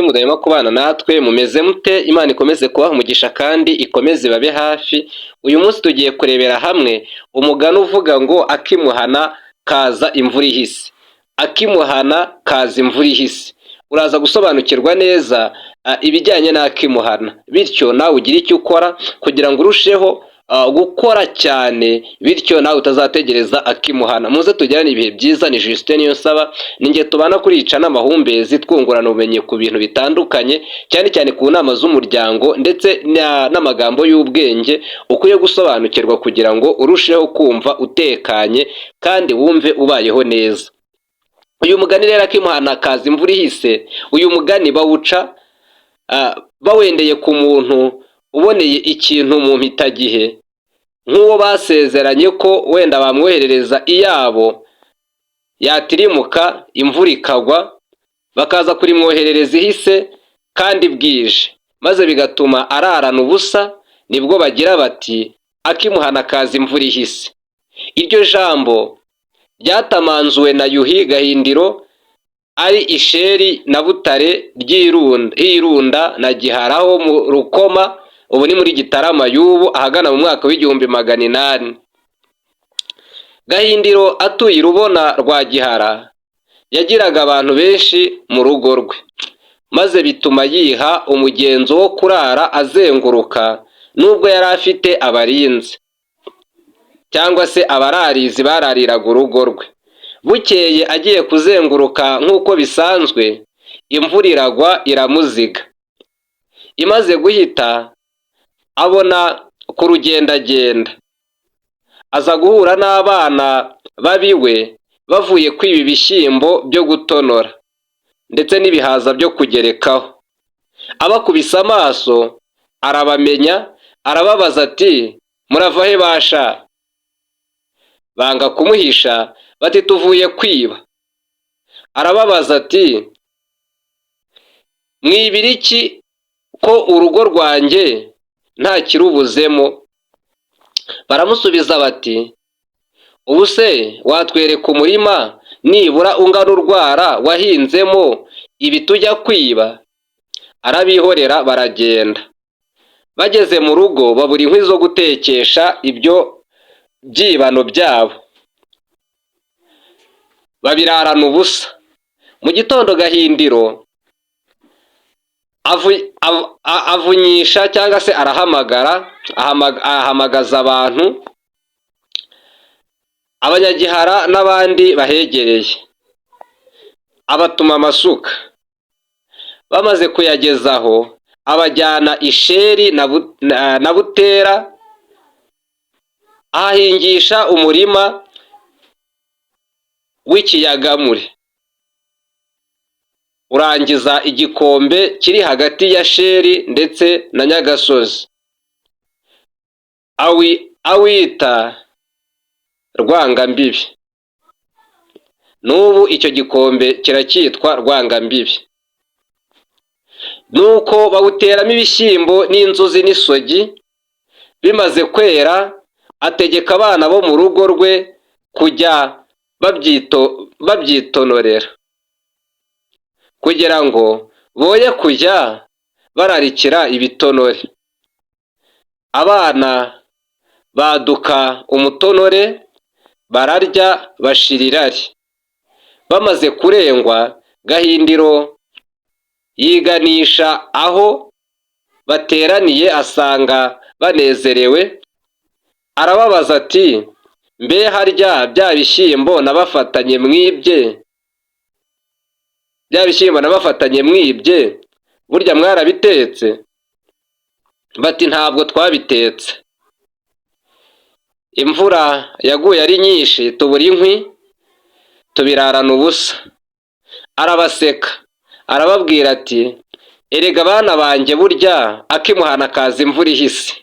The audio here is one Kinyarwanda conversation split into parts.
mudahema kubana natwe mumeze mute. Imana ikomeze kubaha umugisha kandi ikomeze babe hafi. Uyu munsi tugiye kurebera hamwe umugani uvuga ngo akimuhana kaza imvura ihise. Akimuhana kaza imvura ihise. Uraza gusobanukirwa neza ibijyanye n'akimuhana, bityo nawe ugira icyo ukora kugira ngo urusheho gukora cyane, bityo nawe utazategereza akimuhana. Muze tugirane ibihe byiza. Ni Justin Niyonsaba, ninjye tubana kurica n'amahumbezi twungurana ubumenyi ku bintu bitandukanye, cyane cyane ku nama z'umuryango ndetse n'amagambo y'ubwenge ukwiye gusobanukirwa kugira ngo urusheho kumva utekanye kandi wumve ubayeho neza. Uyu mugani rero akimuhana kaza imvura ihise, uyu mugani bawuca bawendeye ku muntu uboneye ikintu mu mpitagihe, nk'uwo basezeranye ko wenda bamwoherereza iyabo yatirimuka imvura ikagwa, bakaza kurimwoherereza ihise kandi bwije, maze bigatuma ararana ubusa. Nibwo bagira bati akimuhana kaza imvura ihise. Iryo jambo ryatamanzuwe na Yuhi Gahindiro ari Isheri na Butare ry'Irunda na Giharaho mu Rukoma, ubu ni muri Gitarama y'ubu ahagana mu mwaka w'1800. Gahindiro atuye Rubona rwa Gihara yagiraga abantu benshi mu rugo rwe, maze bituma yiha umugenzo wo kurara azenguruka, nubwo yari afite abarinzi cyangwa se abararizi barariraga urugo rwe. Bukeye agiye kuzenguruka nk'uko bisanzwe, imvura iragwa iramuziga. Imaze guhita abona ku rugendagenda, aza guhura n'abana babiwe bavuye kwiba ibishyimbo byo gutonora ndetse n'ibihaza byo kugerekaho. Abakubise amaso arabamenya, arababaza ati murava he basha? Banga kumuhisha bati tuvuye kwiba. Arababaza ati mwibira iki ko urugo rwanjye nta kirubuzemo? Baramusubiza bati ubu se watwereka umurima nibura ungana urwara wahinzemo ibi tujya kwiba? Arabihorera baragenda. Bageze mu rugo babura inkwi zo gutekesha ibyo byibano byabo, babirarana ubusa. Mu gitondo Gahindiro avunyisha cyangwa se ahamagaza abantu, Abanyagihara n'abandi bahegereye, abatuma amasuka. Bamaze kuyagezaho abajyana Isheri na Butera, ahingisha umurima w'ikiyagamure, urangiza igikombe kiri hagati ya Sheri ndetse na Nyagasozi, awita Rwangambibi. N'ubu icyo gikombe kiracyitwa Rwangambibi. Nuko bawuteramo ibishyimbo n'inzuzi n'isogi. Bimaze kwera ategeka abana bo mu rugo rwe kujya babyitonorera kugira ngo boye kujya bararikira ibitonore. Abana baduka umutonore, bararya bashira irari. Bamaze kurengwa, Gahindiro yiganisha aho bateraniye asanga banezerewe. Arababaza ati mbe harya bya bishyimbo nabafatanye mwibye burya mwarabitetse? Bati ntabwo twabitetse, imvura yaguye ari nyinshi tubura inkwi tubirarana ubusa. Arabaseka arababwira ati erega bana banjye burya akimuhana kaza imvura ihise.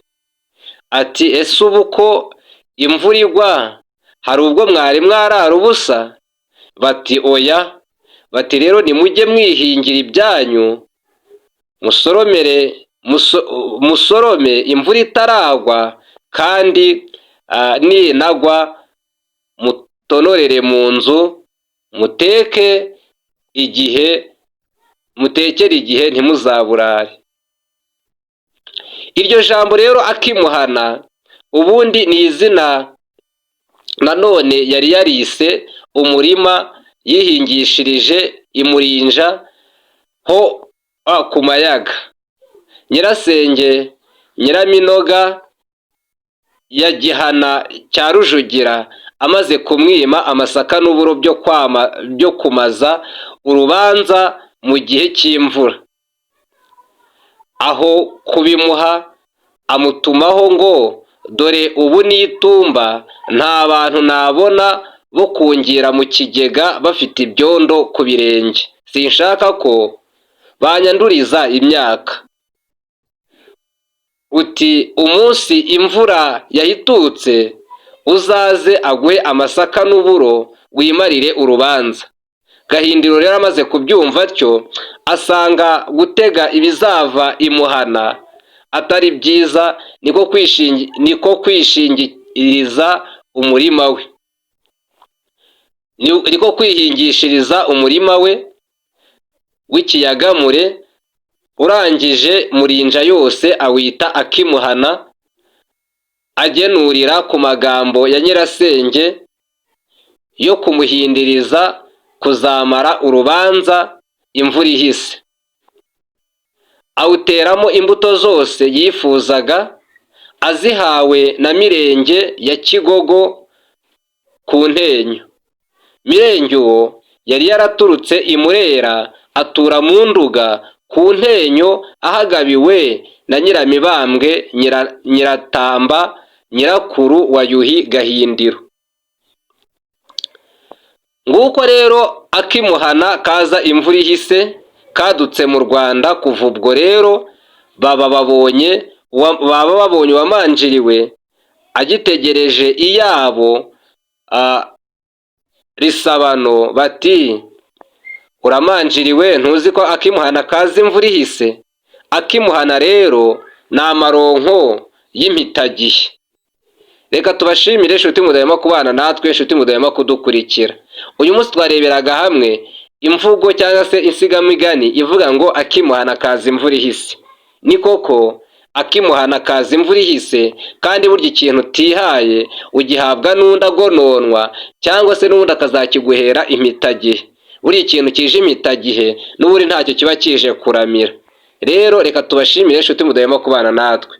Ati ese ubu ko imvura igwa hari ubwo mwari mwarara ubusa? Bati oya. Bati rero nimujye mwihingira ibyanyu, musorome imvura itaragwa, kandi ninagwa mutonorere mu nzu, muteke igihe mutekere igihe ntimuzaburare. Iryo jambo rero akimuhana ubundi ni izina nanone yari yarise umurima yihingishirije imurinja ho ku mayaga. Nyirasenge Nyiraminoga ya Gihana cya Rujugira amaze kumwima amasaka n'uburo byo kumaza urubanza mu gihe cy'imvura, aho kubimuha amutumaho ngo dore ubu n'itumba nta bantu nabona bo kungira mu kigega bafite ibyondo ku birenge, sinshaka ko banyanduriza imyaka. Uti umunsi imvura yahitutse uzaze aguhe amasaka n'uburo wimarire urubanza. Gahindiro rero amaze kubyumva atyo asanga gutega ibizava imuhana atari byiza, niko kwishingiriza umurima we, niko kwihingishiriza umurima we w'ikiyagamure. Urangije Murinja yose awita Akimuhana, agenurira ku magambo ya nyirasenge yo kumuhindiriza kuzamara urubanza imvura ihise. Awuteramo imbuto zose yifuzaga, azihawe na Mirenge ya Kigogo ku Ntenyo. Mirenge uwo yari yaraturutse i Murera atura mu Nduga ku Ntenyo, ahagabiwe na Nyiramibambwe Nyiratamba nyirakuru wa Yuhi Gahindiro. Nguko rero Akimuhana kaza imvura ihise kadutse mu Rwanda. Kuva ubwo rero baba babonye wamanjiriwe agitegereje iyabo risabano, bati uramanjiriwe ntuzi ko Akimuhana kaza imvura ihise? Akimuhana rero ni amaronko y'impitagihe. Reka tubashimire inshuti mudahema kubana natwe, inshuti mudahema kudukurikira. Uyu munsi twareberaga hamwe imvugo cyangwa se insigamigani ivuga ngo Akimuhana kaza imvura ihise. Ni koko Akimuhana kaza imvura ihise, kandi burya ikintu utihaye ugihabwa n'undi agononwa, cyangwa se n'undi akazakiguhera impitagihe. Buriya ikintu kije impitagihe n'uburi ntacyo kiba kije kuramira. Rero reka tubashimire inshuti mudahema kubana natwe.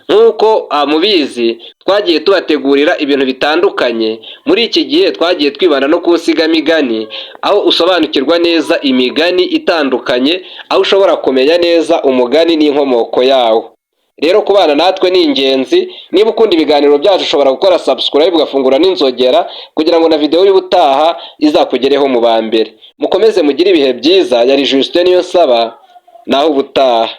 Nk'uko mubizi twagiye tubategurira ibintu bitandukanye. Muri iki gihe twagiye twibanda no ku nsigamigani, aho usobanukirwa neza imigani itandukanye, aho ushobora kumenya neza umugani n'inkomoko yawo. Rero kubana natwe ni ingenzi. Niba ukunda ibiganiro byacu ushobora gukora subscribe ugafungura n'inzogera kugira ngo na video y'ubutaha izakugereho mu ba mbere. Mukomeze mugire ibihe byiza. Yari Justin Niyonsaba, naho ubutaha.